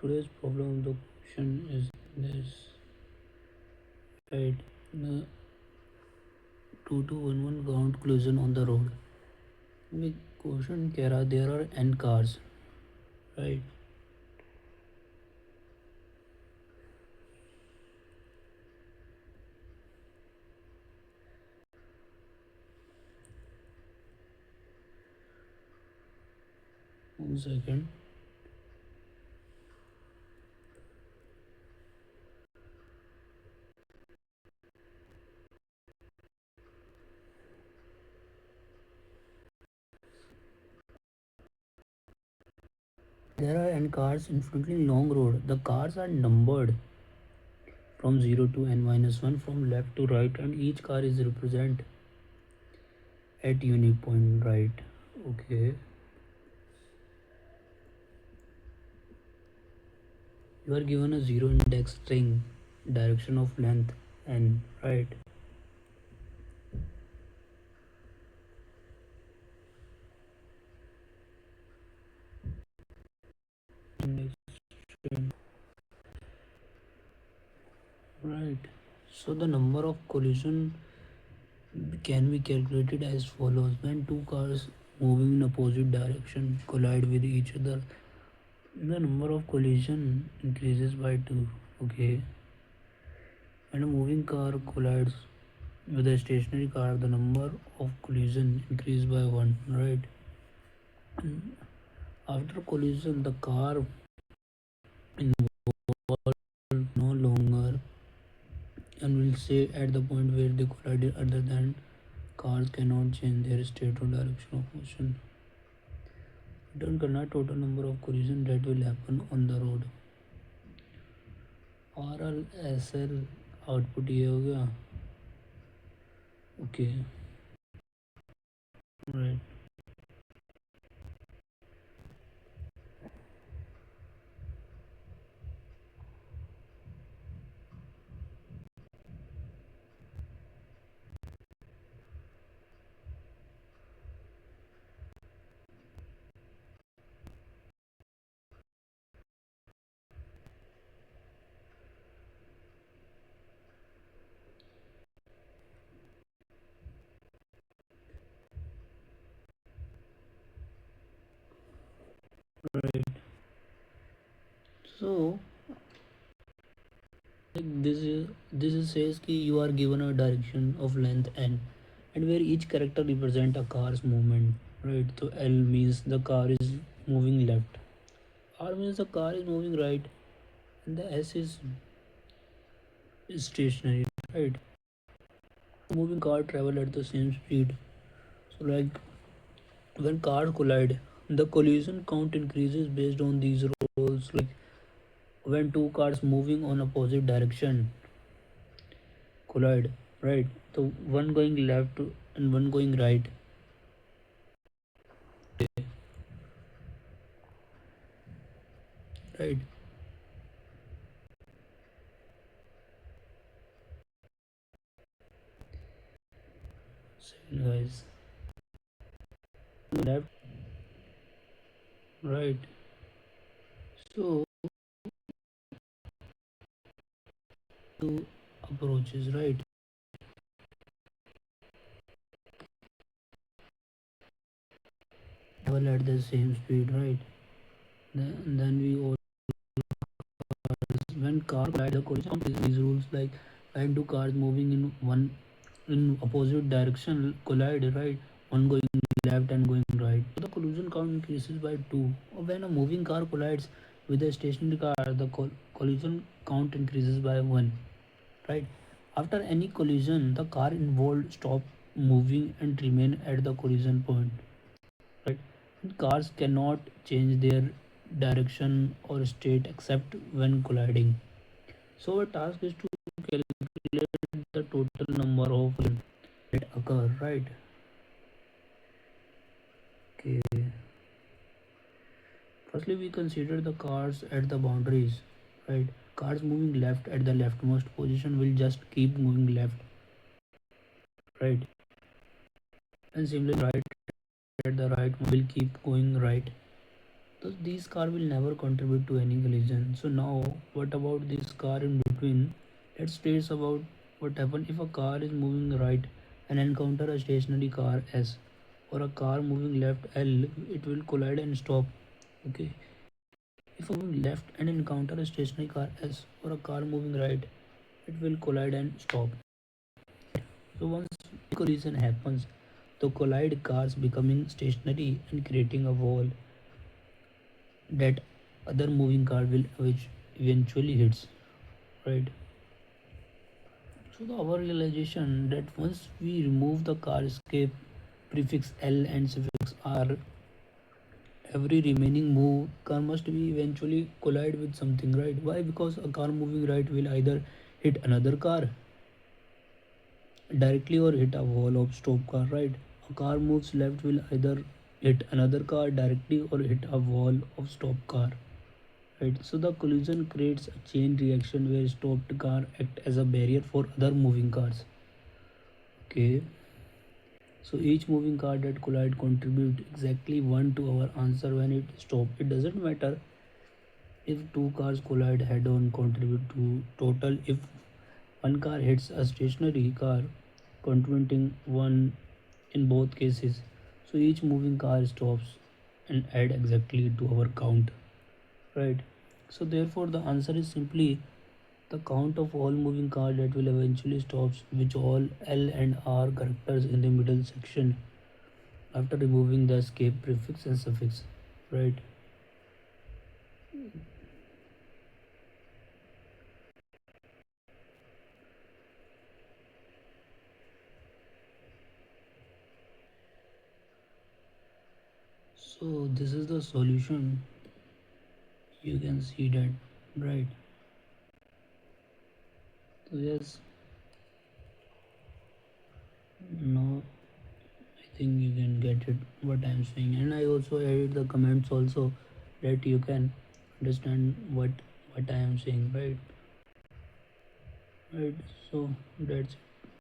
today's problem of the question is this, right? The 2211 count collision on the road. With question Kara, there are n cars, right? 1 second. There are n cars infinitely long road. The cars are numbered from 0 to n minus 1 from left to right, and each car is represented at unique point, right? Okay. You are given a zero index string, direction of length n, right? Index string, right. So the number of collision can be calculated as follows: when two cars moving in opposite direction collide with each other, the number of collision increases by 2. Okay. When a moving car collides with a stationary car, the number of collision increases by 1, right? And after collision, the car involved no longer and will stay at the point where they collided, other than cars cannot change their state or direction of motion. Return करना total number of collision that will happen on the road. RLSL output ये हो गया. Okay, right. Right. So like this says कि you are given a direction of length n, and where each character represent a car's movement, right? So L means the car is moving left, R means the car is moving right, and the S is stationary, right? Moving car travel at the same speed. So like when cars collide, the collision count increases based on these rules. Like when two cars moving on opposite direction collide, right? So one going left and one going right. Okay, right. Second, guys. Left, right. So two approaches, right? Travel at the same speed, right? Then we all when car collide, the collision count is these rules. Like when two cars moving in opposite direction collide, right? One going left and going right. So the collision count increases by 2. When a moving car collides with a stationary car, the collision count increases by 1. Right? After any collision, the car involved stop moving and remain at the collision point. Right? And cars cannot change their direction or state except when colliding. So our task is to calculate the total number of collisions that occur. Right? Okay. Firstly, we consider the cars at the boundaries, right? Cars moving left at the leftmost position will just keep moving left, right? And similarly, right at the right will keep going right. Thus these car will never contribute to any collision. So now what about this car in between? Let's trace about what happens if a car is moving right and encounter a stationary car S, or a car moving left L, it will collide and stop. Okay. If a moving left and encounter a stationary car S, or a car moving right, it will collide and stop. So once collision happens, the collide cars becoming stationary and creating a wall that other moving car will which eventually hits, right? So our realization that once we remove the car escape prefix L and suffix R, every remaining move car must be eventually collide with something, right? Why? Because a car moving right will either hit another car directly or hit a wall of stop car, right? A car moves left will either hit another car directly or hit a wall of stop car, right? So the collision creates a chain reaction where stopped car act as a barrier for other moving cars. Okay, so each moving car that collide contribute exactly one to our answer when it stop. It doesn't matter if two cars collide head on, contribute to total. If one car hits a stationary car, contributing one in both cases. So each moving car stops and add exactly to our count, right? So therefore the answer is simply the count of all moving cars that will eventually stops, which all L and R characters in the middle section after removing the escape prefix and suffix, right? So this is the solution. You can see that, right? So yes, now I think you can get it what I'm saying, and I also added the comments also that you can understand what I am saying, right? Right. So that's it.